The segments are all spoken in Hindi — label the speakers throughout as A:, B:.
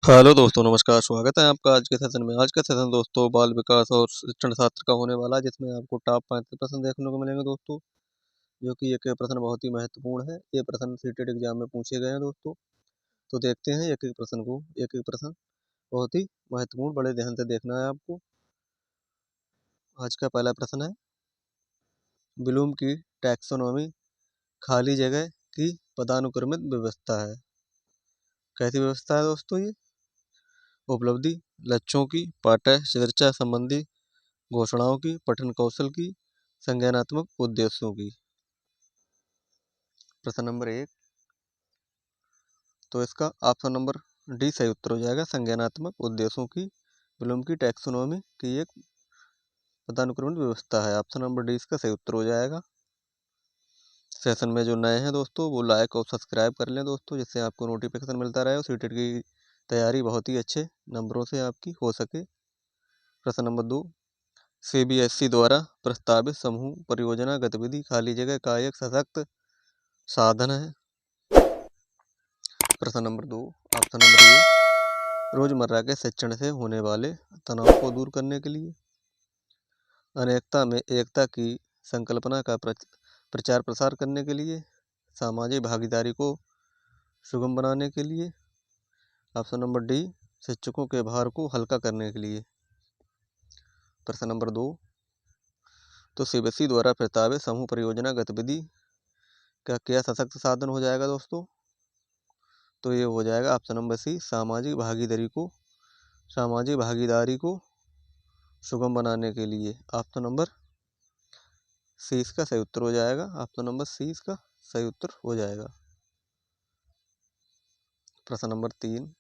A: हेलो दोस्तों, नमस्कार। स्वागत है आपका आज के सेशन में। आज का सेशन दोस्तों बाल विकास और शिक्षण शास्त्र का होने वाला है, जिसमें आपको टॉप 35 प्रश्न देखने को मिलेंगे दोस्तों। जो कि एक प्रश्न बहुत ही महत्वपूर्ण है। ये प्रश्न सीटेट एग्जाम में पूछे गए हैं दोस्तों। तो देखते हैं एक एक प्रश्न को। एक एक प्रश्न बहुत ही महत्वपूर्ण, बड़े ध्यान से देखना है आपको। आज का पहला प्रश्न है, ब्लूम की टैक्सोनॉमी खाली जगह की पदानुक्रमित व्यवस्था है। कैसी व्यवस्था है दोस्तों ये? उपलब्धि, लक्ष्यों की, पाठ्य चर्चा संबंधी घोषणाओं की, पठन कौशल की, संज्ञानात्मक उद्देश्यों की। प्रश्न नंबर 1, तो इसका ऑप्शन नंबर डी सही उत्तर हो जाएगा। संज्ञानात्मक उद्देश्यों की ब्लूम की टैक्सोनॉमी की एक पदानुक्रमित व्यवस्था है। ऑप्शन नंबर डी इसका सही उत्तर हो जाएगा। सेशन में जो नए हैं दोस्तों, वो लाइक और सब्सक्राइब कर लें दोस्तों, जिससे आपको नोटिफिकेशन मिलता रहे और सीटेट की तैयारी बहुत ही अच्छे नंबरों से आपकी हो सके। प्रश्न नंबर 2, सीबीएसई द्वारा प्रस्तावित समूह परियोजना गतिविधि खाली जगह का एक सशक्त साधन है। प्रश्न नंबर 2, ऑप्शन नंबर ए, रोजमर्रा के शिक्षण से होने वाले तनाव को दूर करने के लिए, अनेकता में एकता की संकल्पना का प्रचार प्रसार करने के लिए, सामाजिक भागीदारी को सुगम बनाने के लिए, ऑप्शन नंबर डी, शिक्षकों के भार को हल्का करने के लिए। प्रश्न नंबर 2, तो सीबीएसई द्वारा प्रस्तावित समूह परियोजना गतिविधि का क्या सशक्त साधन हो जाएगा दोस्तों? तो ये हो जाएगा ऑप्शन नंबर सी, सामाजिक भागीदारी को सुगम बनाने के लिए। ऑप्शन नंबर सी इसका सही उत्तर हो जाएगा। ऑप्शन नंबर सी इसका सही उत्तर हो जाएगा। प्रश्न नंबर 3,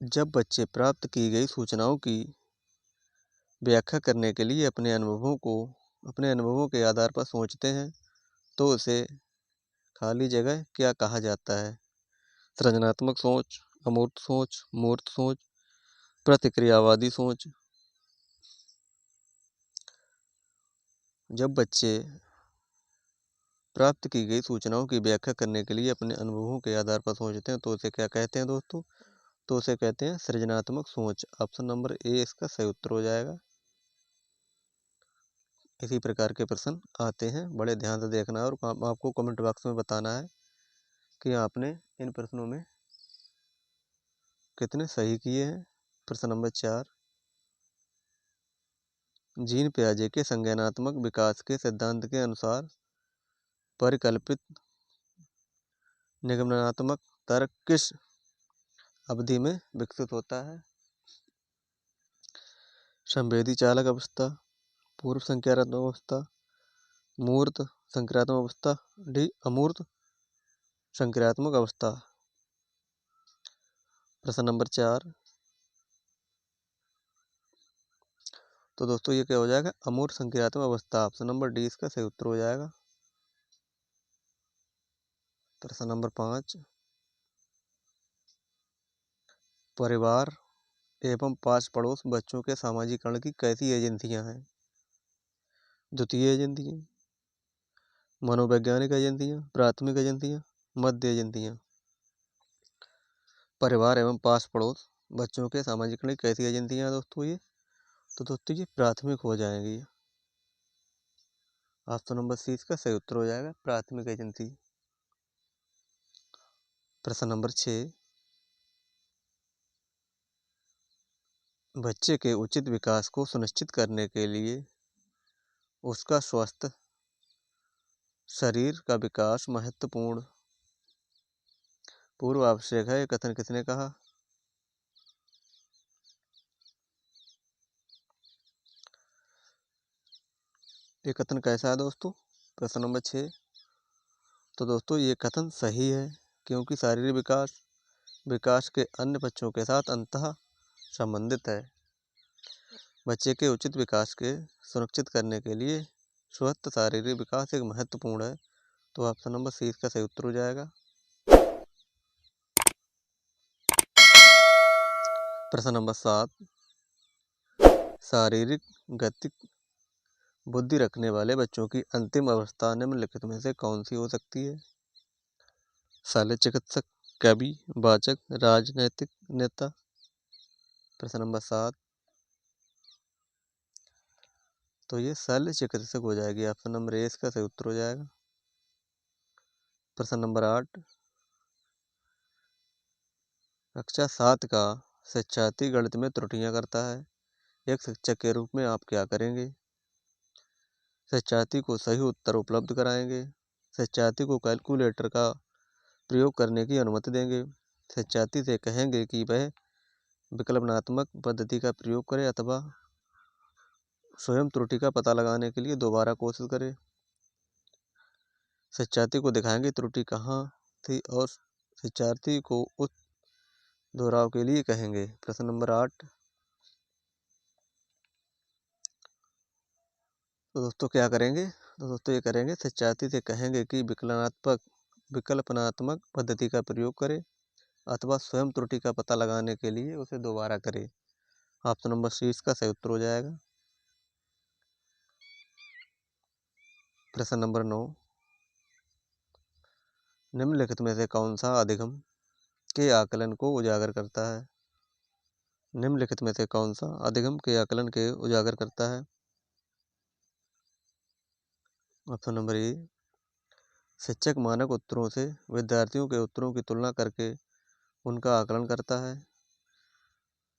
A: जब बच्चे प्राप्त की गई सूचनाओं की व्याख्या करने के लिए अपने अनुभवों के आधार पर सोचते हैं, तो उसे खाली जगह क्या कहा जाता है? सृजनात्मक सोच, अमूर्त सोच, मूर्त सोच, प्रतिक्रियावादी सोच। जब बच्चे प्राप्त की गई सूचनाओं की व्याख्या करने के लिए अपने अनुभवों के आधार पर सोचते हैं, तो उसे क्या कहते हैं दोस्तों? तो उसे कहते हैं सृजनात्मक सोच। ऑप्शन नंबर ए इसका सही उत्तर हो जाएगा। इसी प्रकार के प्रश्न आते हैं, बड़े ध्यान से देखना है और आपको कमेंट बॉक्स में बताना है कि आपने इन प्रश्नों में कितने सही किए हैं। प्रश्न नंबर 4, जीन पियाजे के संज्ञानात्मक विकास के सिद्धांत के अनुसार परिकल्पित निगमनात्मक तर्क किस अवधि में विकसित होता है? संवेदी चालक अवस्था, पूर्व संज्ञानात्मक अवस्था, मूर्त संक्रियात्मक अवस्था, डी अमूर्त संक्रियात्मक अवस्था। प्रश्न नंबर 4, तो दोस्तों ये क्या हो जाएगा? अमूर्त संक्रियात्मक अवस्था। ऑप्शन नंबर डी इसका सही उत्तर हो जाएगा। प्रश्न नंबर 5, परिवार एवं पास पड़ोस बच्चों के सामाजिकरण की कैसी एजेंसियां हैं? द्वितीय एजेंसियां, मनोवैज्ञानिक एजेंसियां, प्राथमिक एजेंसियां, मध्य एजेंसियां। परिवार एवं पास पड़ोस बच्चों के सामाजिकरण की कैसी एजेंसियां हैं दोस्तों ये? तो दोस्तों ये प्राथमिक हो जाएंगी। ऑप्शन नंबर सी इसका सही उत्तर हो जाएगा, प्राथमिक एजेंसी। प्रश्न नंबर 6, बच्चे के उचित विकास को सुनिश्चित करने के लिए उसका स्वस्थ शरीर का विकास महत्वपूर्ण पूर्व आवश्यक है। ये कथन किसने कहा? ये कथन कैसा है दोस्तों? प्रश्न नंबर 6, तो दोस्तों ये कथन सही है, क्योंकि शारीरिक विकास के अन्य पक्षों के साथ अंतः संबंधित है। बच्चे के उचित विकास के सुनिश्चित करने के लिए स्वस्थ शारीरिक विकास एक महत्वपूर्ण है। तो ऑप्शन नंबर सी इसका सही उत्तर हो जाएगा। प्रश्न नंबर 7, शारीरिक गति बुद्धि रखने वाले बच्चों की अंतिम अवस्था निम्नलिखित में से कौन सी हो सकती है? शल्य चिकित्सक, कवि, वाचक, राजनैतिक नेता। प्रश्न नंबर 7, तो ये शल्य चिकित्सक हो जाएगी। ऑप्शन नंबर ए इसका सही उत्तर हो जाएगा। प्रश्न नंबर 8, कक्षा 7 का शिक्षार्थी गणित में त्रुटियां करता है, एक शिक्षक के रूप में आप क्या करेंगे? शिक्षार्थी को सही उत्तर उपलब्ध कराएंगे, शिक्षार्थी को कैलकुलेटर का प्रयोग करने की अनुमति देंगे, शिक्षार्थी से कहेंगे कि वह विकल्पनात्मक पद्धति का प्रयोग करे अथवा स्वयं त्रुटि का पता लगाने के लिए दोबारा कोशिश करे, शिक्षार्थी को दिखाएंगे त्रुटि कहाँ थी और शिक्षार्थी को उस दोहराव के लिए कहेंगे। प्रश्न नंबर 8, तो दोस्तों क्या करेंगे? तो दोस्तों ये करेंगे, शिक्षार्थी से कहेंगे कि विकल्पनात्मक पद्धति का प्रयोग करे अथवा स्वयं त्रुटि का पता लगाने के लिए उसे दोबारा करे। ऑप्शन नंबर सी इसका सही उत्तर हो जाएगा। प्रश्न नंबर 9, निम्नलिखित में से कौन सा अधिगम के आकलन को उजागर करता है? निम्नलिखित में से कौन सा अधिगम के आकलन के उजागर करता है? ऑप्शन नंबर ए, शिक्षक मानक उत्तरों से विद्यार्थियों के उत्तरों की तुलना करके उनका आकलन करता है,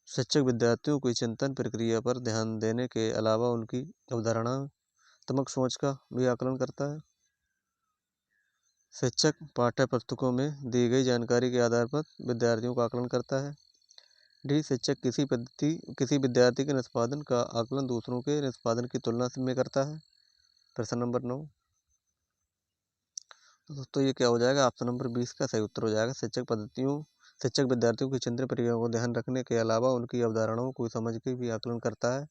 A: शिक्षक विद्यार्थियों की चिंतन प्रक्रिया पर ध्यान देने के अलावा उनकी अवधारणात्मक सोच का भी आकलन करता है, शिक्षक पाठ्य पुस्तकों में दी गई जानकारी के आधार पर विद्यार्थियों का आकलन करता है। डी, शिक्षक किसी विद्यार्थी के निष्पादन का आकलन दूसरों के निष्पादन की तुलना में करता है। प्रश्न नंबर 9, तो दोस्तों ये क्या हो जाएगा? ऑप्शन नंबर 20 का सही उत्तर हो जाएगा। शिक्षक विद्यार्थियों की चिंतन प्रक्रिया को ध्यान रखने के अलावा उनकी अवधारणाओं को समझ के भी आकलन करता है।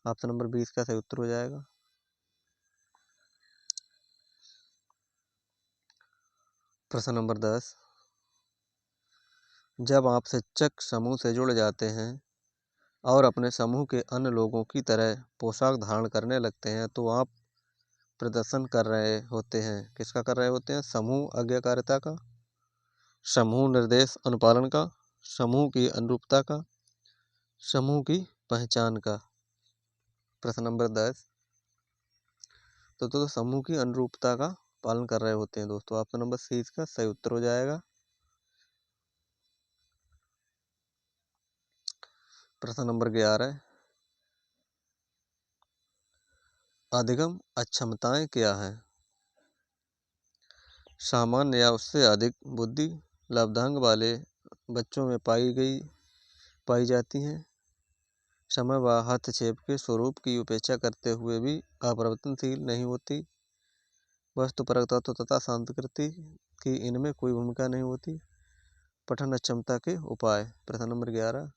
A: ऑप्शन नंबर 20 का सही उत्तर हो जाएगा। प्रश्न नंबर 10, जब आप शिक्षक समूह से जुड़ जाते हैं और अपने समूह के अन्य लोगों की तरह पोशाक धारण करने लगते हैं तो आप प्रदर्शन कर रहे होते हैं। किसका कर रहे होते हैं? समूह आज्ञाकारिता का, समूह निर्देश अनुपालन का, समूह की अनुरूपता का, समूह की पहचान का। प्रश्न नंबर 10, तो समूह की अनुरूपता का पालन कर रहे होते हैं दोस्तों। ऑप्शन नंबर सी इसका सही उत्तर हो जाएगा। प्रश्न नंबर 11, अधिगम अक्षमताएं क्या है? सामान्य या उससे अधिक बुद्धि लब्धांग वाले बच्चों में पाई जाती हैं, समय व हस्तक्षेप के स्वरूप की उपेक्षा करते हुए भी अपरिवर्तनशील नहीं होती, वस्तुपरक तत्व तथा सांस्कृति की इनमें कोई भूमिका नहीं होती, पठन अक्षमता के उपाय। प्रश्न नंबर 11,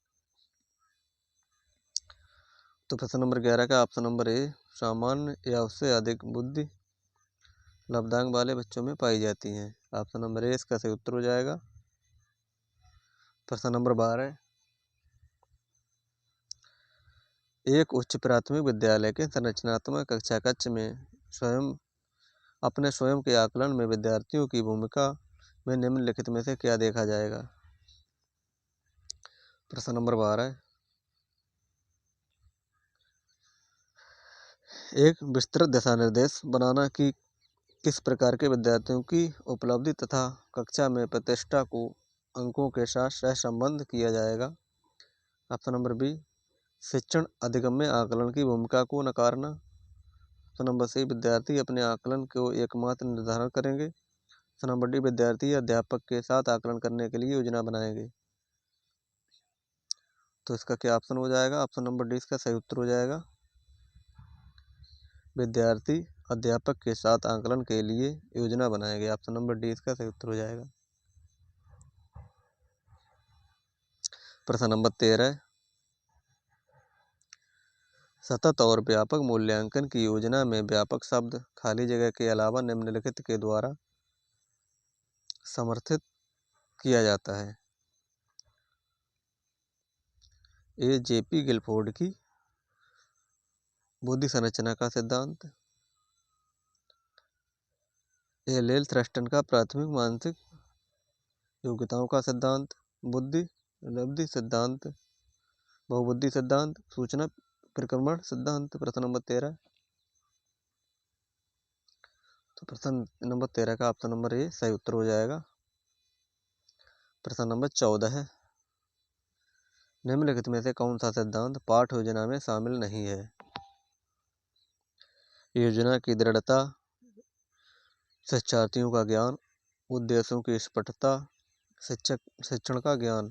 A: तो प्रश्न नंबर 11 का ऑप्शन नंबर ए, सामान्य या उससे अधिक बुद्धि लब्धांग वाले बच्चों में पाई जाती हैं। ऑप्शन नंबर ए इसका सही उत्तर हो जाएगा। प्रश्न नंबर 12, एक उच्च प्राथमिक विद्यालय के संरचनात्मक कक्षा कक्ष में अपने स्वयं के आकलन में विद्यार्थियों की भूमिका में निम्नलिखित में से क्या देखा जाएगा? प्रश्न नंबर 12, एक विस्तृत दिशा निर्देश बनाना कि किस प्रकार के विद्यार्थियों की उपलब्धि तथा कक्षा में प्रतिष्ठा को अंकों के साथ सहसंबद्ध किया जाएगा। ऑप्शन नंबर बी, शिक्षण अधिगम में आकलन की भूमिका को नकारना। ऑप्शन नंबर सी, विद्यार्थी अपने आकलन को एकमात्र निर्धारण करेंगे। ऑप्शन नंबर डी, विद्यार्थी अध्यापक के साथ आकलन करने के लिए योजना बनाएंगे। तो इसका क्या ऑप्शन हो जाएगा? ऑप्शन नंबर डी इसका सही उत्तर हो जाएगा। विद्यार्थी अध्यापक के साथ आकलन के लिए योजना बनाएंगे। ऑप्शन नंबर डी इसका सही उत्तर हो जाएगा। प्रश्न नंबर 13, सतत और व्यापक मूल्यांकन की योजना में व्यापक शब्द खाली जगह के अलावा निम्नलिखित के द्वारा समर्थित किया जाता है। ए, जेपी गिलफोर्ड की बुद्धि संरचना का सिद्धांत, ए, लेल थ्रस्टन का प्राथमिक मानसिक योग्यताओं का सिद्धांत, बुद्धि लब्धि सिद्धांत, बहुबुद्धि सिद्धांत, सूचना परिक्रमण सिद्धांत। प्रश्न नंबर 13। तो प्रश्न नंबर 13 का ऑप्शन नंबर ए सही उत्तर हो जाएगा। प्रश्न नंबर 14 है, निम्नलिखित में से कौन सा सिद्धांत पाठ योजना में शामिल नहीं है? योजना की दृढ़ता, शिक्षार्थियों का ज्ञान, उद्देश्यों की स्पष्टता, शिक्षण का ज्ञान।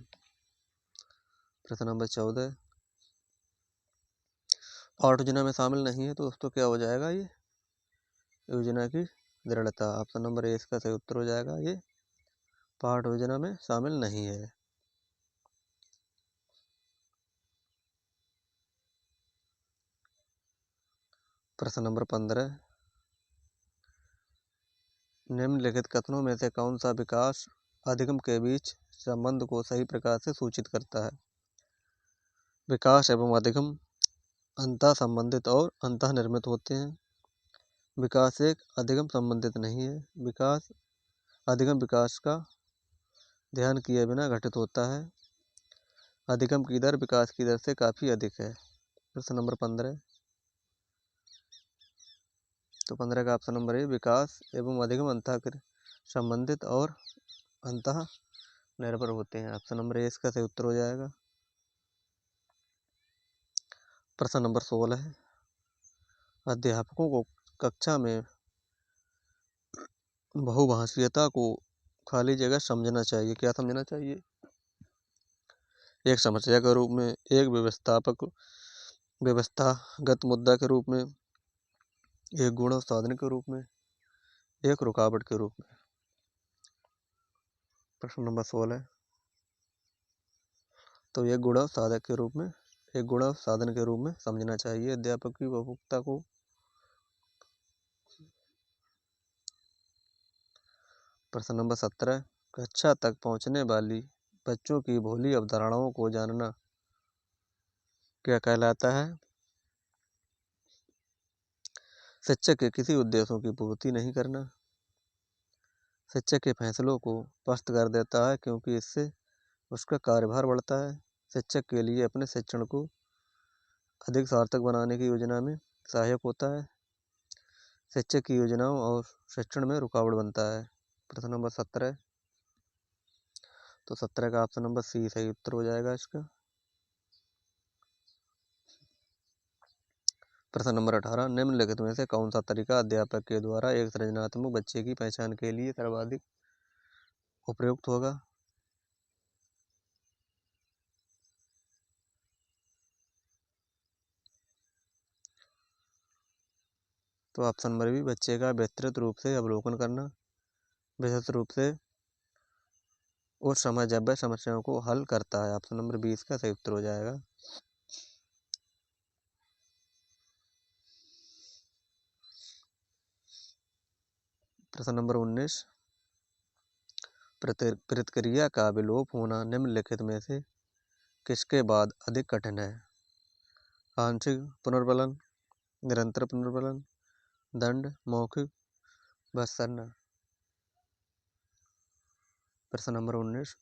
A: प्रश्न नंबर 14 पाठ योजना में शामिल नहीं है, तो दोस्तों क्या हो जाएगा? ये योजना की दृढ़ता। ऑप्शन नंबर ए इसका सही उत्तर हो जाएगा। ये पाठ योजना में शामिल नहीं है। प्रश्न नंबर 15, निम्नलिखित कथनों में से कौन सा विकास अधिगम के बीच संबंध को सही प्रकार से सूचित करता है? विकास एवं अधिगम अंतः संबंधित और अंतः निर्मित होते हैं। विकास एक अधिगम संबंधित नहीं है। अधिगम विकास का ध्यान किए बिना घटित होता है। अधिगम की दर विकास की दर से काफी अधिक है। प्रश्न नंबर 15, तो 15 का ऑप्शन नंबर ए विकास एवं अधिगम अंतः संबंधित और अंतः निर्भर होते हैं। ऑप्शन नंबर ए इसका सही उत्तर हो जाएगा। प्रश्न नंबर 16 है, अध्यापकों को कक्षा में बहुभाषीयता को खाली जगह समझना चाहिए। क्या समझना चाहिए? एक समस्या के रूप में, एक व्यवस्थागत मुद्दा के रूप में, एक गुण और साधन के रूप में, एक रुकावट के रूप में। प्रश्न नंबर 16, तो एक गुण और साधक के रूप में, एक गुण और साधन के रूप में समझना चाहिए अध्यापक की उपभोक्ता को। प्रश्न नंबर 17, कक्षा तक पहुंचने वाली बच्चों की भोली अवधारणाओं को जानना क्या कहलाता है? शिक्षक के किसी उद्देश्यों की पूर्ति नहीं करना। शिक्षक के फैसलों को पस्त कर देता है क्योंकि इससे उसका कार्यभार बढ़ता है। शिक्षक के लिए अपने शिक्षण को अधिक सार्थक बनाने की योजना में सहायक होता है। शिक्षक की योजनाओं और शिक्षण में रुकावट बनता है। प्रश्न नंबर 17, तो 17 का ऑप्शन नंबर सी सही उत्तर हो जाएगा इसका। प्रश्न नंबर 18, निम्नलिखित में से कौन सा तरीका अध्यापक के द्वारा एक सृजनात्मक बच्चे की पहचान के लिए सर्वाधिक उपयुक्त होगा? तो ऑप्शन नंबर बी बच्चे का विस्तृत रूप से अवलोकन करना, विस्तृत रूप से उस समय जब वह समस्याओं को हल करता है। ऑप्शन नंबर 20 का सही उत्तर हो जाएगा। प्रश्न नंबर 19, प्रतिक्रिया का विलोप होना निम्नलिखित में से किसके बाद अधिक कठिन है? आंशिक पुनर्बलन, निरंतर पुनर्बलन, दंड, मौखिक भत्सना। प्रश्न नंबर 19,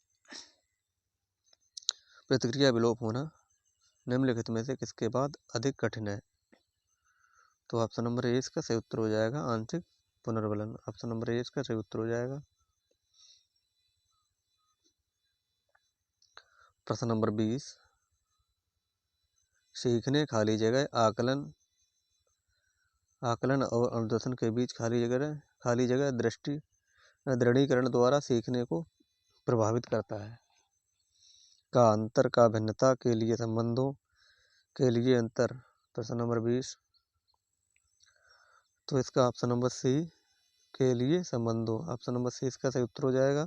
A: प्रतिक्रिया विलोप होना निम्नलिखित में से किसके बाद अधिक कठिन है? तो ऑप्शन नंबर ए इसका सही उत्तर हो जाएगा आंशिक पुनर्बलन। ऑप्शन नंबर ए इसका सही उत्तर हो जाएगा। प्रश्न नंबर 20, सीखने खाली जगह आकलन और अनुदर्शन के बीच खाली जगह दृढ़ीकरण द्वारा सीखने को प्रभावित करता है। का अंतर का भिन्नता के लिए संबंधों के लिए अंतर। प्रश्न नंबर 20, तो इसका ऑप्शन नंबर सी के लिए संबंधों। ऑप्शन नंबर सी इसका सही उत्तर हो जाएगा।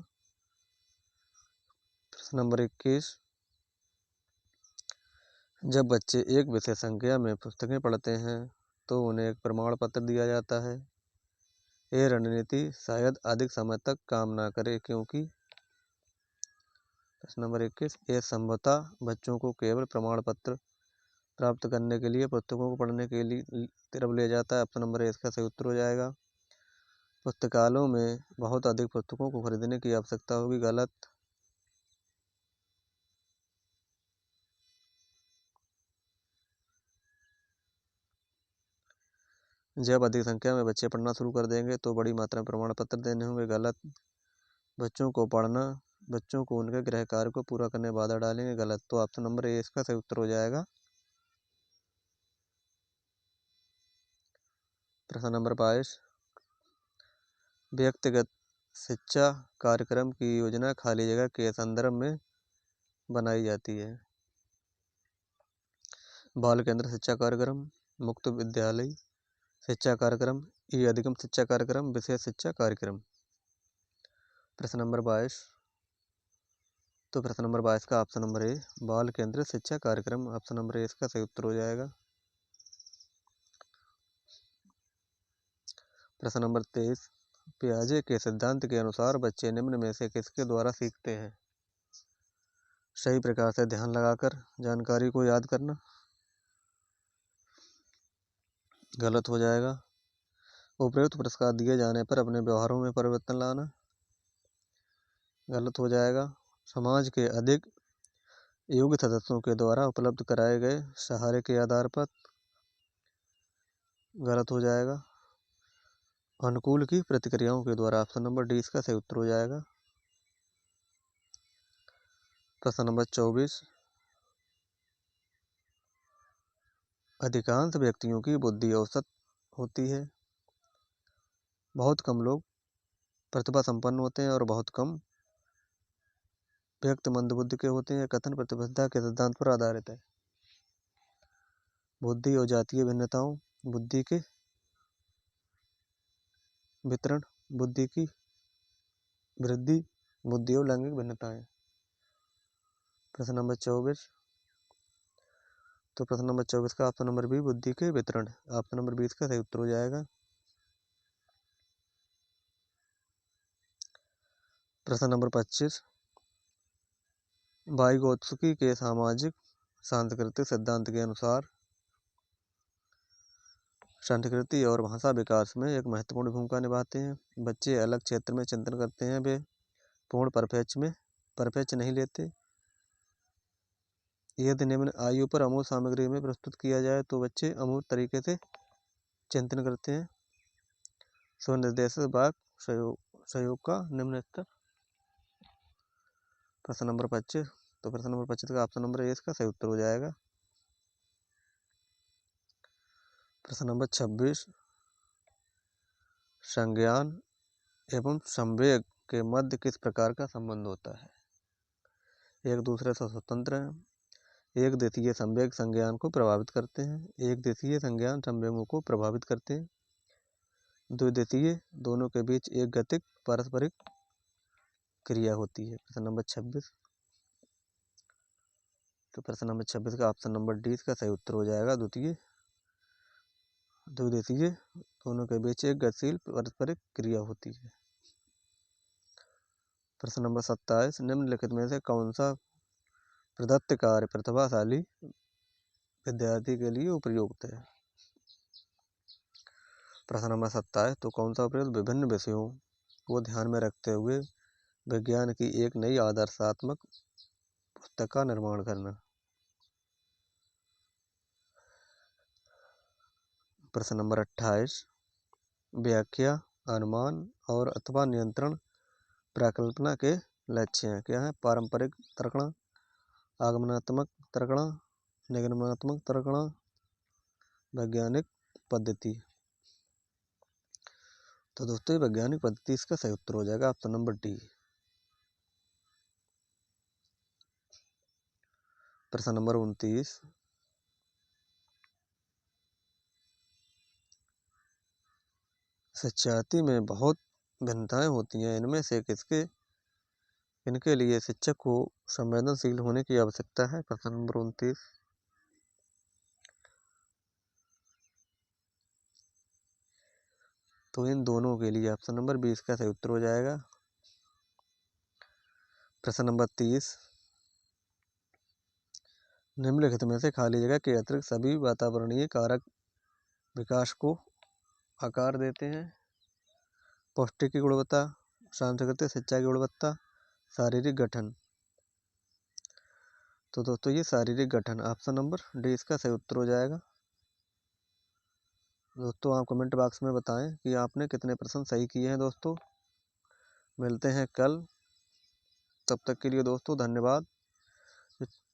A: प्रश्न नंबर 21, जब बच्चे एक विषय संख्या में पुस्तकें पढ़ते हैं तो उन्हें एक प्रमाण पत्र दिया जाता है। यह रणनीति शायद अधिक समय तक काम ना करे क्योंकि। प्रश्न नंबर 21, यह संभवतः बच्चों को केवल प्रमाण पत्र प्राप्त करने के लिए पुस्तकों को पढ़ने के लिए तरफ ले जाता है। ऑप्शन नंबर ए इसका सही उत्तर हो जाएगा। पुस्तकालयों में बहुत अधिक पुस्तकों को खरीदने की आवश्यकता होगी। गलत। जब अधिक संख्या में बच्चे पढ़ना शुरू कर देंगे तो बड़ी मात्रा में प्रमाण पत्र देने होंगे। गलत। बच्चों को उनके गृह कार्य को पूरा करने में बाधा डालेंगे। गलत। तो ऑप्शन नंबर ए इसका सही उत्तर हो जाएगा। प्रश्न नंबर 22, व्यक्तिगत शिक्षा कार्यक्रम की योजना खाली जगह के संदर्भ में बनाई जाती है। बाल केंद्र शिक्षा कार्यक्रम, मुक्त विद्यालय शिक्षा कार्यक्रम, ये अधिगम शिक्षा कार्यक्रम, विशेष शिक्षा कार्यक्रम। प्रश्न नंबर 22, तो प्रश्न नंबर 22 का ऑप्शन नंबर ए बाल केंद्रित शिक्षा कार्यक्रम, ऑप्शन नंबर ए इसका सही उत्तर हो जाएगा। प्रश्न नंबर 23, पियाजे के सिद्धांत के अनुसार बच्चे निम्न में से किसके द्वारा सीखते हैं? सही प्रकार से ध्यान लगाकर जानकारी को याद करना। गलत हो जाएगा। उपयुक्त पुरस्कार दिए जाने पर अपने व्यवहारों में परिवर्तन लाना। गलत हो जाएगा। समाज के अधिक योग्य सदस्यों के द्वारा उपलब्ध कराए गए सहारे के आधार पर। गलत हो जाएगा। अनुकूल की प्रतिक्रियाओं के द्वारा, ऑप्शन नंबर डी इसका सही उत्तर हो जाएगा। प्रश्न नंबर 24, अधिकांश व्यक्तियों की बुद्धि औसत होती है। बहुत कम लोग प्रतिभा संपन्न होते हैं और बहुत कम व्यक्ति मंदबुद्धि के होते हैं। कथन प्रतिबद्धता के सिद्धांत पर आधारित है। बुद्धि और जातीय भिन्नताओं, बुद्धि के वितरण, बुद्धि की वृद्धि, बुद्धि और लैंगिक भिन्नताएं। प्रश्न नंबर 24, तो प्रश्न नंबर 24 का ऑप्शन नंबर बी बुद्धि के वितरण, ऑप्शन नंबर 20 का सही उत्तर हो जाएगा। प्रश्न नंबर 25, वाइगोत्स्की के सामाजिक सांस्कृतिक सिद्धांत के अनुसार संस्कृति और भाषा विकास में एक महत्वपूर्ण भूमिका निभाते हैं। बच्चे अलग क्षेत्र में चिंतन करते हैं, वे पूर्ण परिप्रेक्ष्य नहीं लेते। यदि निम्न आयु पर अमूर्त सामग्री में प्रस्तुत किया जाए तो बच्चे अमूर्त तरीके से चिंतन करते हैं। स्वनिर्देशित वाक सहयोग का निम्न स्तर। प्रश्न नंबर 25, तो प्रश्न नंबर 25 का ऑप्शन नंबर ए इसका सही उत्तर हो जाएगा। प्रश्न नंबर 26, संज्ञान एवं संवेग के मध्य किस प्रकार का संबंध होता है? एक दूसरे से स्वतंत्र हैं। एक देशीय संवेग संज्ञान को प्रभावित करते हैं। एक देशीय संज्ञान संवेगों को प्रभावित करते हैं। द्विदेशीय, दोनों के बीच एक गतिक पारस्परिक क्रिया होती है। प्रश्न नंबर 26, तो प्रश्न नंबर 26 का ऑप्शन नंबर डी इसका सही उत्तर हो जाएगा। द्विदेशीय, दोनों के बीच एक गतिशील पारस्परिक क्रिया होती है। प्रश्न नंबर 27, निम्नलिखित में से कौन सा प्रदत्त कार्य प्रतिभाशाली विद्यार्थी के लिए उपयुक्त है? प्रश्न नंबर 27, तो कौन सा उपयुक्त विभिन्न विषयों को ध्यान में रखते हुए विज्ञान की एक नई आदर्शात्मक पुस्तक का निर्माण करना। प्रश्न नंबर 28, व्याख्या, अनुमान और अथवा नियंत्रण परिकल्पना के लक्ष्य हैं। क्या है? पारंपरिक तर्कणा, आगमनात्मक तर्कणा, निगमनात्मक तर्कणा, वैज्ञानिक पद्धति। तो दोस्तों वैज्ञानिक पद्धति इसका सही उत्तर हो जाएगा, ऑप्शन नंबर डी। प्रश्न नंबर 29, शिक्षार्थी में बहुत भिन्नताएं होती हैं, इनके लिए शिक्षक को संवेदनशील होने की आवश्यकता है। प्रश्न नंबर 29, तो इन दोनों के लिए ऑप्शन नंबर 20 का सही उत्तर हो जाएगा। प्रश्न नंबर 30, निम्नलिखित में से खाली जगह के अतिरिक्त सभी वातावरणीय कारक विकास को आकार देते हैं। पौष्टिक की गुणवत्ता, सांस्कृतिक शिक्षा की गुणवत्ता, शारीरिक गठन। तो दोस्तों ये शारीरिक गठन, ऑप्शन नंबर डी इसका सही उत्तर हो जाएगा। दोस्तों आप कमेंट बॉक्स में बताएं कि आपने कितने प्रश्न सही किए हैं। दोस्तों मिलते हैं कल, तब तक के लिए दोस्तों धन्यवाद।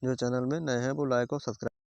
A: जो चैनल में नए हैं वो लाइक और सब्सक्राइब